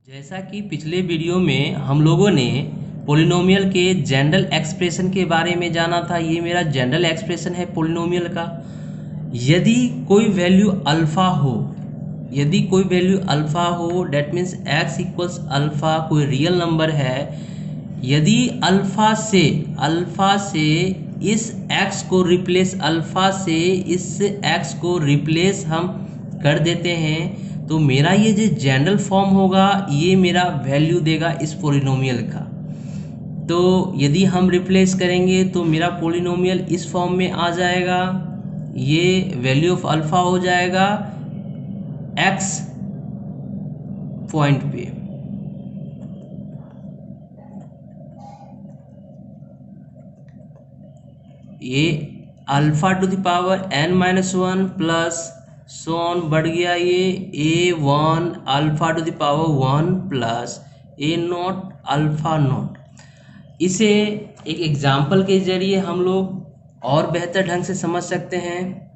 जैसा कि पिछले वीडियो में हम लोगों ने पॉलिनोमियल के जनरल एक्सप्रेशन के बारे में जाना था। ये मेरा जनरल एक्सप्रेशन है पॉलिनोमियल का। यदि कोई वैल्यू अल्फ़ा हो, that means x equals alpha, कोई रियल नंबर है। यदि अल्फ़ा से इस x को रिप्लेस हम कर देते हैं तो मेरा ये जो जनरल फॉर्म होगा ये मेरा वैल्यू देगा इस पॉलिनोमियल का। तो यदि हम रिप्लेस करेंगे तो मेरा पॉलिनोमियल इस फॉर्म में आ जाएगा। ये वैल्यू ऑफ अल्फ़ा हो जाएगा x पॉइंट पे। ये alpha two the power n-1 plus so on बढ़ गया ये a1 alpha two the power 1 plus a0 alpha not. इसे एक एग्जाम्पल के जरिए हम लोग और बेहतर ढंग से समझ सकते हैं।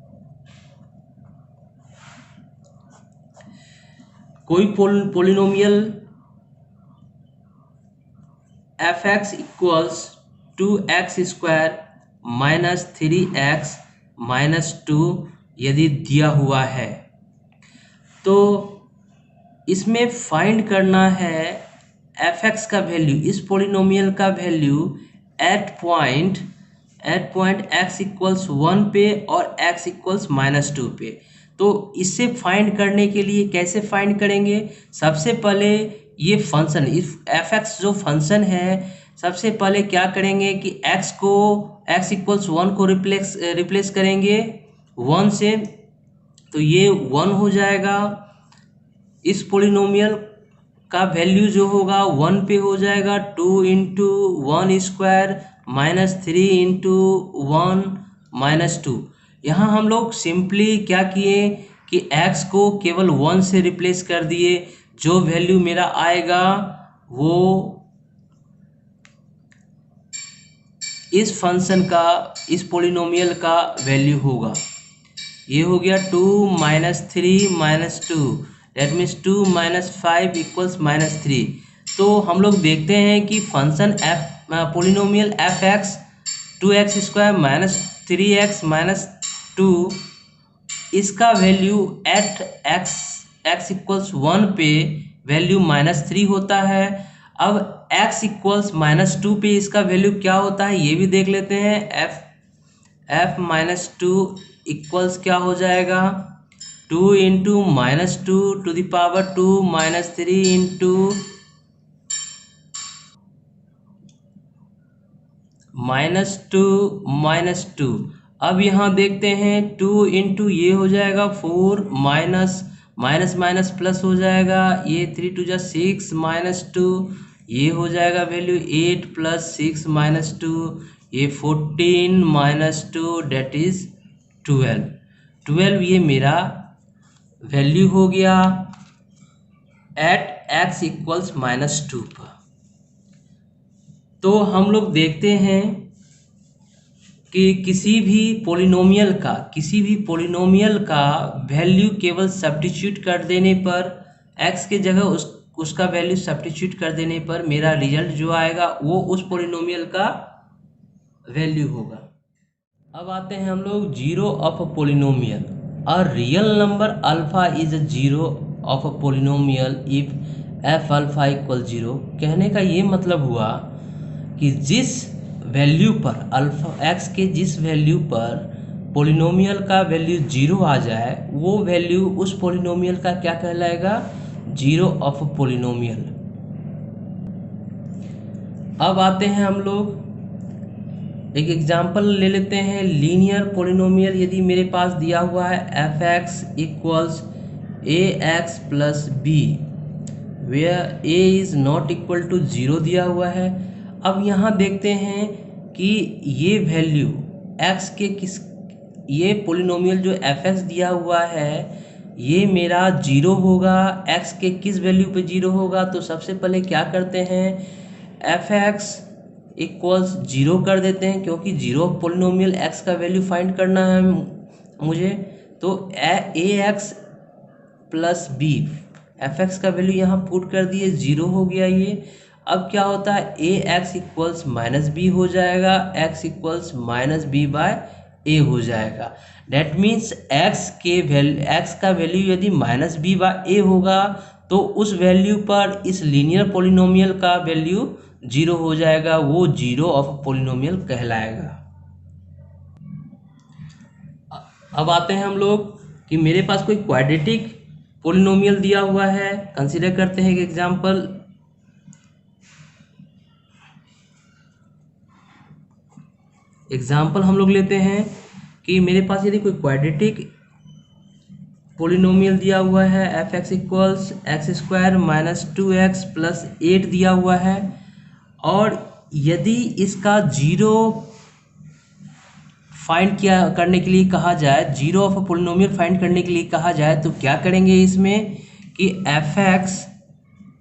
कोई polynomial f(x) equals 2x square minus 3x minus 2 यदि दिया हुआ है तो इसमें फाइंड करना है f(x) का वैल्यू, इस पॉलिनोमियल का value at point x equals 1 पे और x इक्वल्स माइनस 2 पे। तो इससे फाइंड करने के लिए कैसे फाइंड करेंगे? सबसे पहले ये फंक्शन f(x) जो फंक्शन है, सबसे पहले क्या करेंगे कि x इक्वल्स 1 को रिप्लेस करेंगे 1 से, तो ये 1 हो जाएगा। इस पॉलिनोमियल का वैल्यू जो होगा 1 पे हो जाएगा 2 into 1 square minus 3 into 1 minus 2। यहाँ हम लोग सिंपली क्या किए कि x को केवल 1 से रिप्लेस कर दिए। जो वैल्यू मेरा आएगा वो इस फंक्शन का, इस पॉलिनोमियल का वैल्यू होगा। ये हो गया 2 minus 3 minus 2, that means 2 minus 5 equals minus 3। तो हम लोग देखते हैं कि function polynomial f(x) 2x square minus 3x minus 2, इसका वैल्यू एट x इक्वल्स 1 पे वैल्यू माइनस 3 होता है। अब x इक्वल्स माइनस 2 पे इसका वैल्यू क्या होता है ये भी देख लेते हैं। f माइनस 2 इक्वल्स क्या हो जाएगा 2 into minus 2 to the power 2 minus 3 into minus 2। अब यहाँ देखते हैं 2 इंटू ये हो जाएगा 4 माइनस माइनस प्लस हो जाएगा, ये 3 टू जा 6 माइनस 2, ये हो जाएगा वैल्यू 8 प्लस 6 माइनस 2, ये 14 माइनस 2 डेट इज 12। ये मेरा वैल्यू हो गया एट x इक्वल्स माइनस 2 पर। तो हम लोग देखते हैं कि किसी भी पॉलिनोमियल का वैल्यू केवल सब्स्टिट्यूट कर देने पर, x के जगह उसका वैल्यू सब्स्टिट्यूट कर देने पर मेरा रिजल्ट जो आएगा वो उस पॉलिनोमियल का वैल्यू होगा। अब आते हैं हम लोग zero of a polynomial. A real number alpha is a zero of a polynomial if f alpha equal 0। कहने का ये मतलब हुआ कि जिस वैल्यू पर अल्फा x के जिस वैल्यू पर पॉलिनोमियल का वैल्यू 0 आ जाए वो वैल्यू उस पॉलिनोमियल का क्या कहलाएगा? Zero of polynomial. अब आते हैं हम लोग एक एग्जांपल ले लेते हैं लीनियर पॉलिनोमियल। यदि मेरे पास दिया हुआ है f(x) equals ax plus B where a is not equal to 0 दिया हुआ है। अब यहाँ देखते हैं कि ये वैल्यू x के ये पॉलिनोमियल जो f(x) दिया हुआ है ये मेरा 0 होगा। x के किस वैल्यू पे 0 होगा? तो सबसे पहले क्या करते हैं f(x) इक्वल्स 0 कर देते हैं, क्योंकि 0 पॉलिनोमियल x का वैल्यू फाइंड करना है मुझे। तो ax plus B F X का वैल्यू यहाँ पुट कर दिए, 0 हो गया ये। अब क्या होता है, A X equals minus B हो जाएगा, X equals minus B by A हो जाएगा। डेट मीन्स एक्स का वैल्यू यदि माइनस बी बाय ए होगा तो उस वैल्यू पर इस लीनियर पोलिनोमियल का वैल्यू 0 हो जाएगा, वो जीरो ऑफ पोलिनोमियल कहलाएगा। अब आते हैं हम लोग कि मेरे पास कोई क्वाड्रेटिक पोलिनोमियल दिया हुआ है। कंसीडर करते हैं एक एग्जाम्पल हम लोग लेते हैं कि मेरे पास यदि कोई क्वाड्रेटिक पोलिनोमियल दिया हुआ है, F x equals x square minus 2x plus 8 दिया हुआ है, और यदि इसका जीरो फाइंड करने के लिए कहा जाए, zero of a polynomial find करने के लिए कहा जाए, तो क्या करेंगे इसमें कि एफ एक्स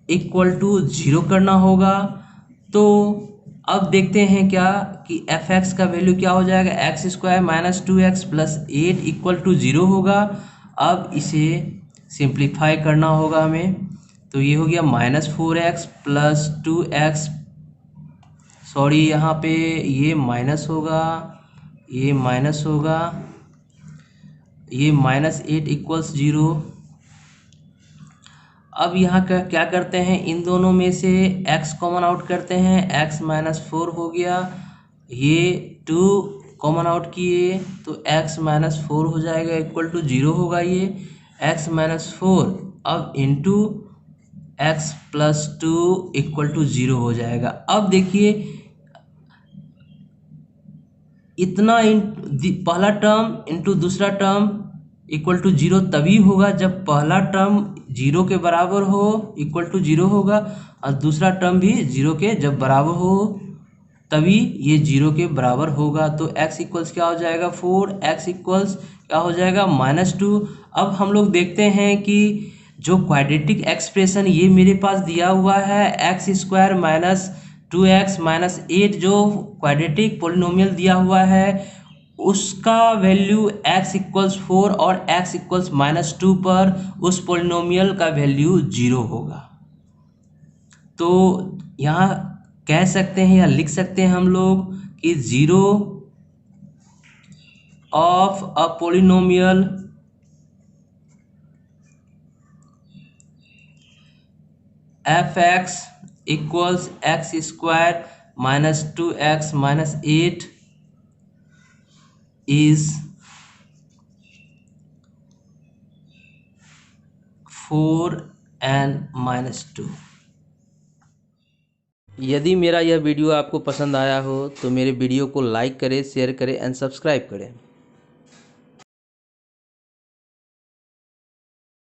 इक्वल टू 0 करना होगा। तो अब देखते हैं क्या कि एफ एक्स का वैल्यू क्या हो जाएगा, X square minus 2x plus 8 equal to 0 होगा। अब इसे सिंप्लीफाई करना होगा हमें, तो ये हो गया minus 4x plus 2x, sorry यहाँ पे ये माइनस होगा, ये माइनस होगा, ये माइनस 8 इक्वल्स 0। अब यहाँ का क्या करते हैं, इन दोनों में से x कॉमन आउट करते हैं, x माइनस 4 हो गया, ये 2 कॉमन आउट किए तो x माइनस 4 हो जाएगा, इक्वल टू 0 होगा ये x माइनस 4, अब into X plus 2 equal to 0 हो जाएगा। अब देखिए इतना पहला टर्म इंटू दूसरा टर्म इक्वल टू 0 तभी होगा जब पहला टर्म 0 के बराबर हो, इक्वल टू 0 होगा, और दूसरा टर्म भी 0 के जब बराबर हो तभी ये 0 के बराबर होगा। तो x इक्वल्स क्या हो जाएगा 4, x इक्वल्स क्या हो जाएगा -2। अब हम लोग देखते हैं कि जो क्वाड्रेटिक एक्सप्रेशन ये मेरे पास दिया हुआ है, x square minus 2x minus 8 जो क्वाड्रेटिक पोलिनोमियल दिया हुआ है, उसका वैल्यू x इक्वल्स 4 और x इक्वल्स -2 पर उस पोलिनोमियल का वैल्यू 0 होगा। तो यहाँ कह सकते हैं या लिख सकते हैं हम लोग कि 0 of a polynomial F x equals x square minus 2x minus 8 is 4 and -2। यदि मेरा यह वीडियो आपको पसंद आया हो तो मेरे वीडियो को लाइक करें, शेयर करें एंड सब्सक्राइब करें।